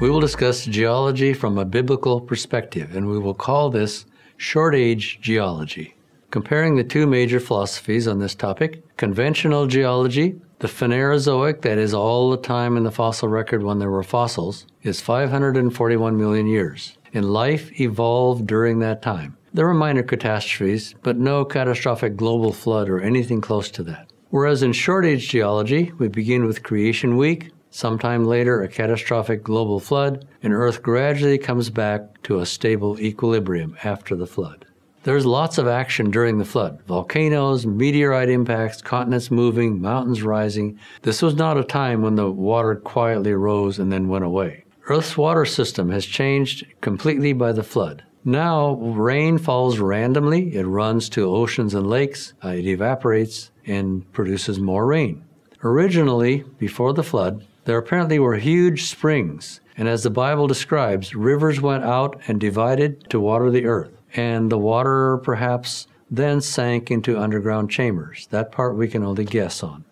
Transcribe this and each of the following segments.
We will discuss geology from a biblical perspective, and we will call this Short-Age Geology. Comparing the two major philosophies on this topic, conventional geology, the Phanerozoic, that is all the time in the fossil record when there were fossils, is 541 million years, and life evolved during that time. There were minor catastrophes, but no catastrophic global flood or anything close to that. Whereas in short-age geology, we begin with creation week, sometime later a catastrophic global flood, and Earth gradually comes back to a stable equilibrium after the flood. There's lots of action during the flood. Volcanoes, meteorite impacts, continents moving, mountains rising. This was not a time when the water quietly rose and then went away. Earth's water system has changed completely by the flood. Now, rain falls randomly. It runs to oceans and lakes. It evaporates and produces more rain. Originally, before the flood, there apparently were huge springs. And as the Bible describes, rivers went out and divided to water the earth. And the water perhaps then sank into underground chambers. That part we can only guess on.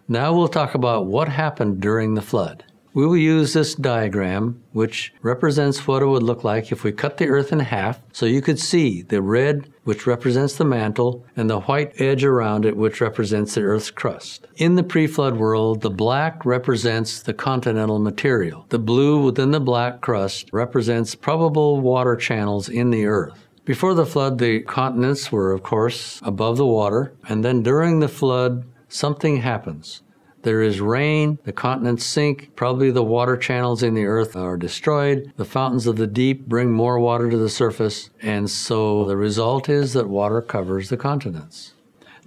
Now we'll talk about what happened during the flood. We will use this diagram, which represents what it would look like if we cut the earth in half, so you could see the red, which represents the mantle, and the white edge around it, which represents the earth's crust. In the pre-flood world, the black represents the continental material. The blue within the black crust represents probable water channels in the earth. Before the flood, the continents were, of course, above the water, and then during the flood, something happens. There is rain, the continents sink, probably the water channels in the earth are destroyed, the fountains of the deep bring more water to the surface, and so the result is that water covers the continents.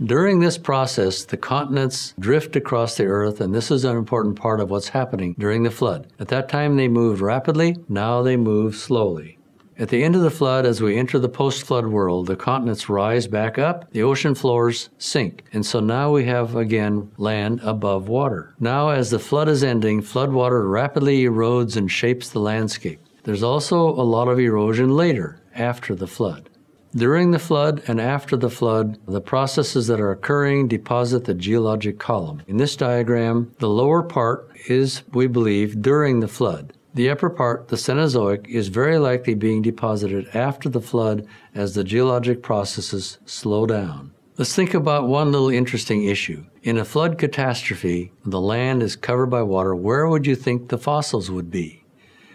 During this process, the continents drift across the earth, and this is an important part of what's happening during the flood. At that time they moved rapidly, now they move slowly. At the end of the flood, as we enter the post-flood world, the continents rise back up, the ocean floors sink, and so now we have, again, land above water. Now, as the flood is ending, floodwater rapidly erodes and shapes the landscape. There's also a lot of erosion later, after the flood. During the flood and after the flood, the processes that are occurring deposit the geologic column. In this diagram, the lower part is, we believe, during the flood. The upper part, the Cenozoic, is very likely being deposited after the flood as the geologic processes slow down. Let's think about one little interesting issue. In a flood catastrophe, the land is covered by water. Where would you think the fossils would be?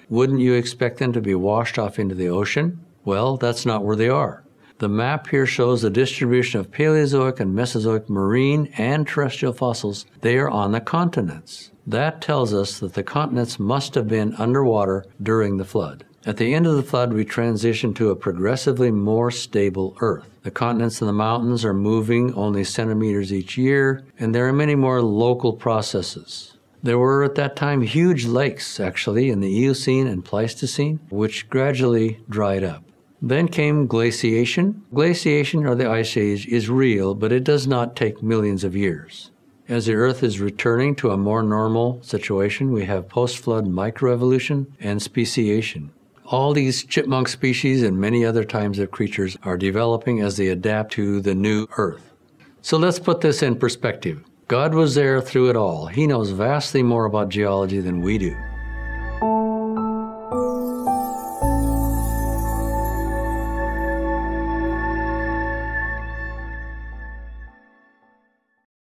Wouldn't you expect them to be washed off into the ocean? Well, that's not where they are. The map here shows the distribution of Paleozoic and Mesozoic marine and terrestrial fossils. They are on the continents. That tells us that the continents must have been underwater during the flood. At the end of the flood, we transition to a progressively more stable Earth. The continents and the mountains are moving only centimeters each year, and there are many more local processes. There were at that time huge lakes, actually, in the Eocene and Pleistocene, which gradually dried up. Then came glaciation. Glaciation, or the Ice Age, is real, but it does not take millions of years. As the Earth is returning to a more normal situation, we have post-flood microevolution and speciation. All these chipmunk species and many other types of creatures are developing as they adapt to the new Earth. So let's put this in perspective. God was there through it all. He knows vastly more about geology than we do.